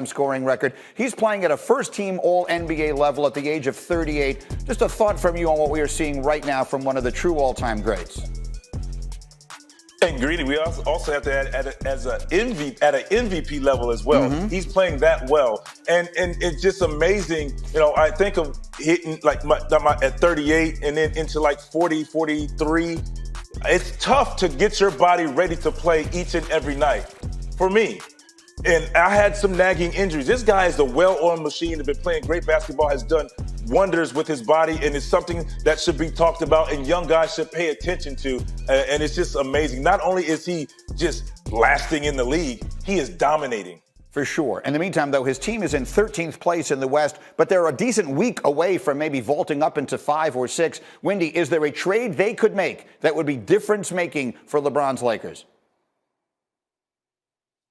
scoring record. He's playing at a first-team All-NBA level at the age of 38. Just a thought from you on what we are seeing right now from one of the true all-time greats. And Greedy, we also have to add at an MVP level as well. Mm-hmm. He's playing that well, and it's just amazing. You know, I think of hitting like at 38 and then into like 40, 43. It's tough to get your body ready to play each and every night. For me. And I had some nagging injuries. This guy is a well-oiled machine. Has been playing great basketball, has done wonders with his body, and it's something that should be talked about and young guys should pay attention to. And it's just amazing. Not only is he just lasting in the league, he is dominating. For sure. In the meantime, though, his team is in 13th place in the West, but they're a decent week away from maybe vaulting up into 5 or 6. Windy, is there a trade they could make that would be difference-making for LeBron's Lakers?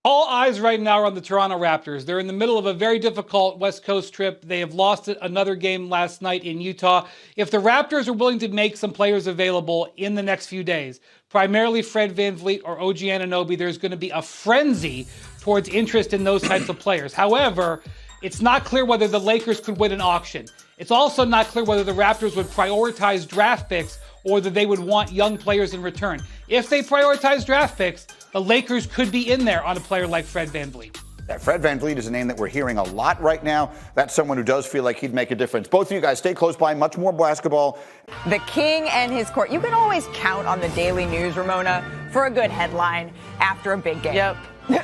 All eyes right now are on the Toronto Raptors. They're in the middle of a very difficult West Coast trip. They have lost another game last night in Utah. If the Raptors are willing to make some players available in the next few days, primarily Fred VanVleet or OG Anunoby, there's going to be a frenzy towards interest in those types of players. However, it's not clear whether the Lakers could win an auction. It's also not clear whether the Raptors would prioritize draft picks or that they would want young players in return. If they prioritize draft picks, the Lakers could be in there on a player like Fred VanVleet. Yeah, Fred VanVleet is a name that we're hearing a lot right now. That's someone who does feel like he'd make a difference. Both of you guys stay close by. Much more basketball. The king and his court. You can always count on the Daily News, Ramona, for a good headline after a big game. Yep.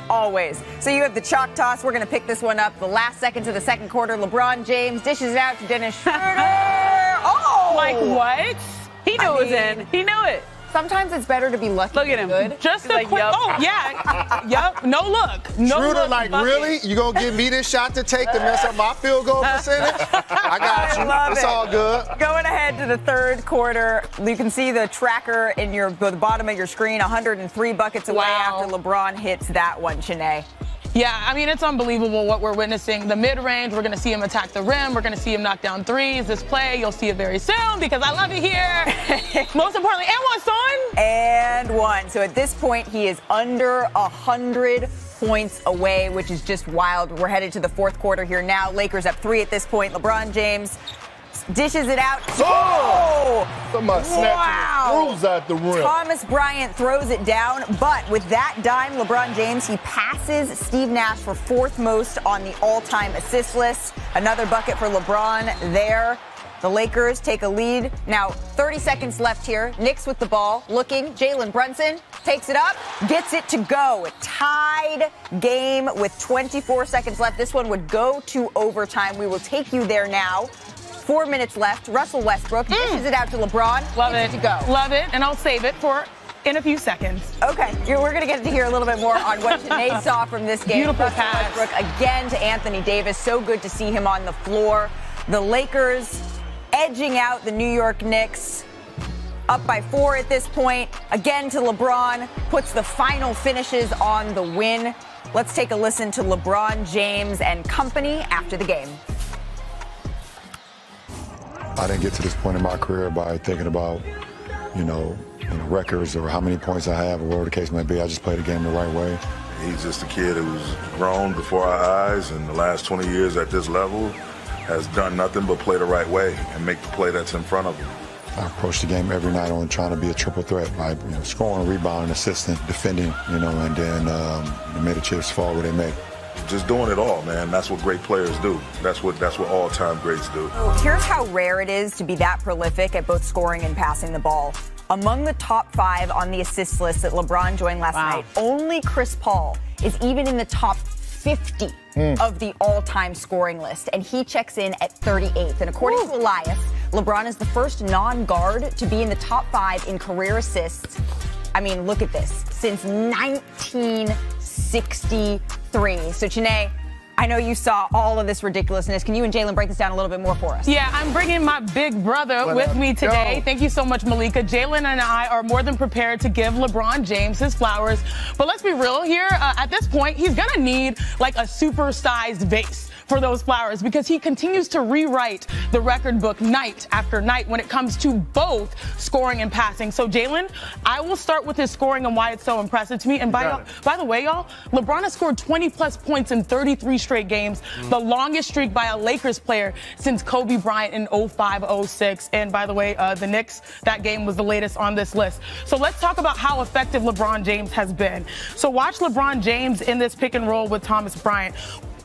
Always. So you have the chalk toss. We're going to pick this one up. The last seconds of the second quarter, LeBron James dishes it out to Dennis Schroeder. Oh! Like what? He knew it was in. He knew it. Sometimes it's better to be lucky. Look at him. Good. Just a like, quick. yep. Oh, yeah. Yep. No look. No Schroeder, look. like, bucket. really? You gonna give me this shot to take to mess up my field goal percentage? I got you. Love It's it. all good. Going ahead to the third quarter, you can see the tracker in the bottom of your screen, 103 buckets away Wow. after LeBron hits that one, Shanae. Yeah, I mean, it's unbelievable what we're witnessing. The mid-range, we're going to see him attack the rim. We're going to see him knock down threes. This play, you'll see it very soon because I love it here. Most importantly, and one, son. And one. So at this point, he is under 100 points away, which is just wild. We're headed to the fourth quarter here now. Lakers up 3 at this point. LeBron James dishes it out. Oh! Somebody snatching the screws out the rim. Thomas Bryant throws it down, but with that dime, LeBron James, he passes Steve Nash for 4th most on the all-time assist list. Another bucket for LeBron there. The Lakers take a lead. Now, 30 seconds left here. Knicks with the ball, looking. Jalen Brunson takes it up, gets it to go. Tied game with 24 seconds left. This one would go to overtime. We will take you there now. 4 minutes left. Russell Westbrook dishes it out to LeBron. Love Gets it. to go. Love it. And I'll save it for in a few seconds. Okay, we're going to get to hear a little bit more on what Shanae saw from this game. Beautiful Russell pass. Westbrook again to Anthony Davis. So good to see him on the floor. The Lakers edging out the New York Knicks. Up by 4 at this point. Again to LeBron. Puts the final finishes on the win. Let's take a listen to LeBron James and company after the game. I didn't get to this point in my career by thinking about, records or how many points I have or whatever the case may be. I just played the game the right way. He's just a kid who's grown before our eyes, and the last 20 years at this level has done nothing but play the right way and make the play that's in front of him. I approach the game every night on trying to be a triple threat, like scoring, rebounding, assisting, defending, and then made the chips fall where they may. Just doing it all, man. That's what great players do. That's what all-time greats do. Here's how rare it is to be that prolific at both scoring and passing the ball. Among the top 5 on the assist list that LeBron joined last night, only Chris Paul is even in the top 50 of the all-time scoring list, and he checks in at 38th. And according to Elias, LeBron is the first non-guard to be in the top 5 in career assists. I mean, look at this. Since 1963. So, Shanae, I know you saw all of this ridiculousness. Can you and Jalen break this down a little bit more for us? Yeah, I'm bringing my big brother with me today. Thank you so much, Malika. Jalen and I are more than prepared to give LeBron James his flowers. But let's be real here. At this point, he's going to need like a super-sized vase for those flowers because he continues to rewrite the record book night after night when it comes to both scoring and passing. So, Jalen, I will start with his scoring and why it's so impressive to me. And by the way, y'all, LeBron has scored 20-plus points in 33 straight games, the longest streak by a Lakers player since Kobe Bryant in 05-06. And by the way, the Knicks, that game was the latest on this list. So let's talk about how effective LeBron James has been. So watch LeBron James in this pick and roll with Thomas Bryant.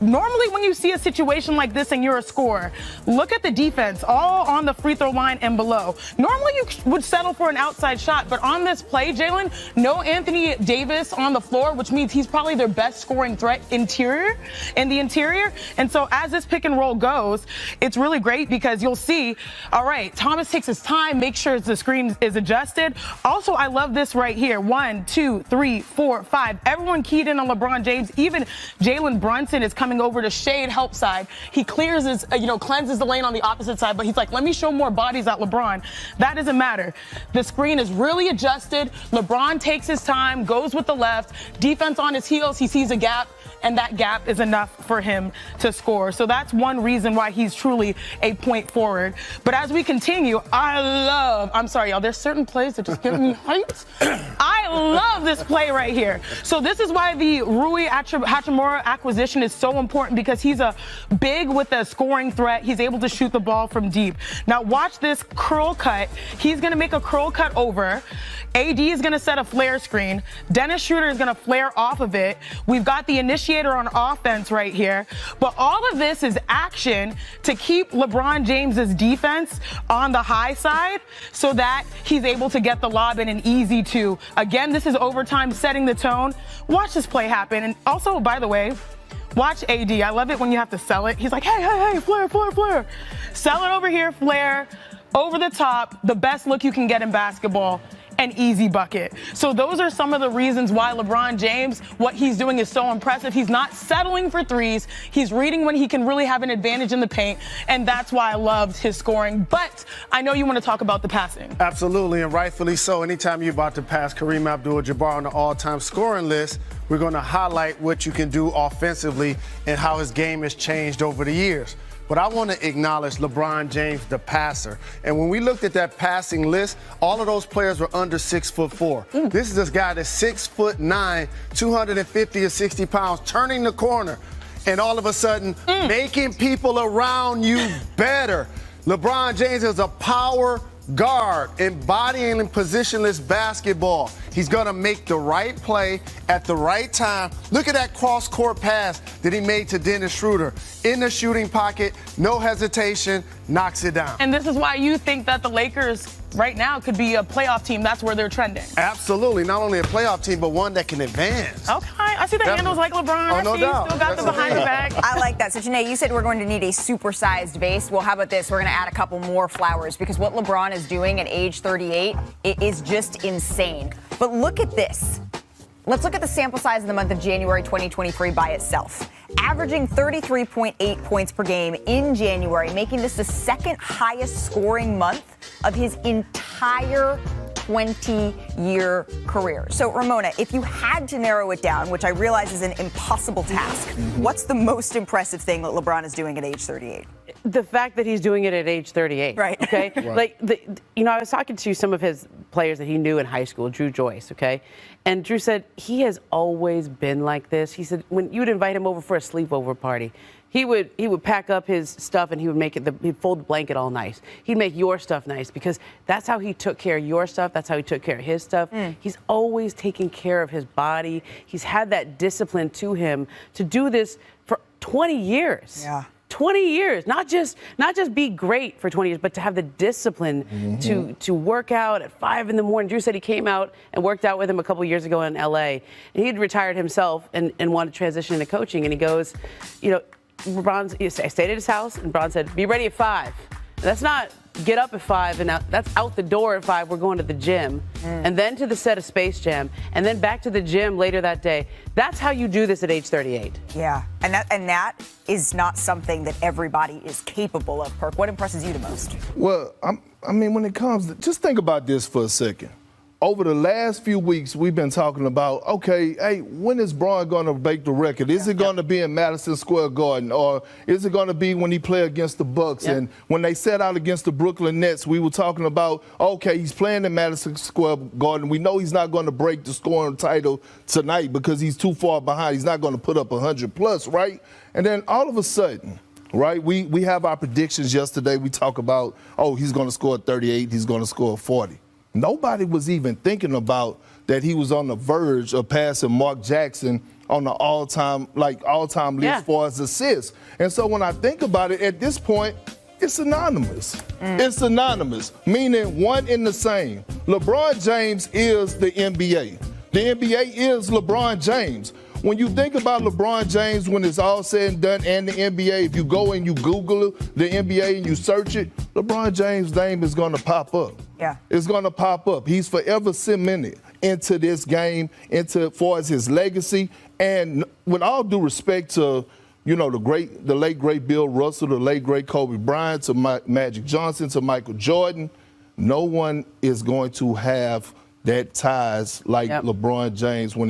Normally, when you see a situation like this and you're a scorer, look at the defense, all on the free throw line and below. Normally, you would settle for an outside shot, but on this play, Jalen, no Anthony Davis on the floor, which means he's probably their best scoring threat in the interior. And so as this pick and roll goes, it's really great because you'll see, all right, Thomas takes his time, make sure the screen is adjusted. Also, I love this right here. 1, 2, 3, 4, 5. Everyone keyed in on LeBron James. Even Jalen Brunson is coming over to shade help side. He clears his, cleanses the lane on the opposite side, but he's like, let me show more bodies at LeBron. That doesn't matter. The screen is really adjusted. LeBron takes his time, goes with the left, defense on his heels, he sees a gap, and that gap is enough for him to score. So that's one reason why he's truly a point forward. But as we continue, I'm sorry, y'all, there's certain plays that just give me hyped. I love this play right here. So this is why the Rui Hachimura acquisition is so important, because he's a big with a scoring threat. He's able to shoot the ball from deep. Now watch this curl cut. He's going to make a curl cut over. AD is going to set a flare screen. Dennis Schroeder is going to flare off of it. We've got the initiator on offense right here. But all of this is action to keep LeBron James's defense on the high side so that he's able to get the lob in an easy two. Again, this is overtime setting the tone. Watch this play happen. And also, by the way, watch AD. I love it when you have to sell it. He's like, hey, flare. Sell it over here, flare, over the top, the best look you can get in basketball. An easy bucket. So those are some of the reasons why LeBron James, what he's doing is so impressive. He's not settling for threes. He's reading when he can really have an advantage in the paint, and that's why I loved his scoring. But I know you want to talk about the passing. Absolutely, and rightfully so. Anytime you're about to pass Kareem Abdul-Jabbar on the all-time scoring list, we're going to highlight what you can do offensively and how his game has changed over the years. But I want to acknowledge LeBron James, the passer. And when we looked at that passing list, all of those players were under 6'4". This is this guy that's 6'9", 250 or 60 pounds, turning the corner, and all of a sudden making people around you better. LeBron James is a power guard, embodying positionless basketball. He's going to make the right play at the right time. Look at that cross-court pass that he made to Dennis Schroeder. In the shooting pocket, no hesitation, knocks it down. And this is why you think that the Lakers right now could be a playoff team. That's where they're trending. Absolutely. Not only a playoff team, but one that can advance. Okay. I see the handles like LeBron. Oh, no I see doubt. you still got the behind the back. I like that. So, Janae, you said we're going to need a supersized base. Well, how about this? We're going to add a couple more flowers, because what LeBron is doing at age 38, it is just insane. But look at this. Let's look at the sample size in the month of January 2023 by itself. Averaging 33.8 points per game in January, making this the second highest scoring month of his entire 20-year career. So, Ramona, if you had to narrow it down, which I realize is an impossible task, what's the most impressive thing that LeBron is doing at age 38? The fact that he's doing it at age 38. Right. Okay. Right. I was talking to some of his players that he knew in high school, Drew Joyce. Okay. And Drew said he has always been like this. He said when you would invite him over for a sleepover party, he would pack up his stuff and he would make it. He'd fold the blanket all nice. He'd make your stuff nice because that's how he took care of your stuff. That's how he took care of his stuff. He's always taking care of his body. He's had that discipline to him to do this for 20 years. Yeah. 20 years, not just be great for 20 years, but to have the discipline to work out at 5 in the morning. Drew said he came out and worked out with him a couple years ago in LA, and he'd retired himself and wanted to transition into coaching. And he goes, I stayed at his house, and Bron said, be ready at 5. That's not get up at 5 and that's out the door at 5. We're going to the gym and then to the set of Space Jam and then back to the gym later that day. That's how you do this at age 38. Yeah, and that is not something that everybody is capable of. Perk, what impresses you the most? Well, when it comes to, just think about this for a second. over the last few weeks, we've been talking about, okay, hey, when is Bron going to break the record? Is it going to be in Madison Square Garden, or is it going to be when he play against the Bucks? And when they set out against the Brooklyn Nets, we were talking about, okay, he's playing in Madison Square Garden. We know he's not going to break the scoring title tonight because he's too far behind. He's not going to put up 100 plus, right? And then all of a sudden, right, we have our predictions yesterday. We talk about, oh, he's going to score 38, he's going to score 40. Nobody was even thinking about that he was on the verge of passing Mark Jackson on the all-time list as far as assists. And so when I think about it, at this point, it's synonymous. It's synonymous, meaning one in the same. LeBron James is the NBA. The NBA is LeBron James. When you think about LeBron James, when it's all said and done, and the NBA, if you go and you Google the NBA and you search it, LeBron James' name is going to pop up. Yeah. It's going to pop up. He's forever cemented into this game, far as his legacy. And with all due respect to, you know, the late, great Bill Russell, the late, great Kobe Bryant, to Magic Johnson, to Michael Jordan, no one is going to have that ties like LeBron James when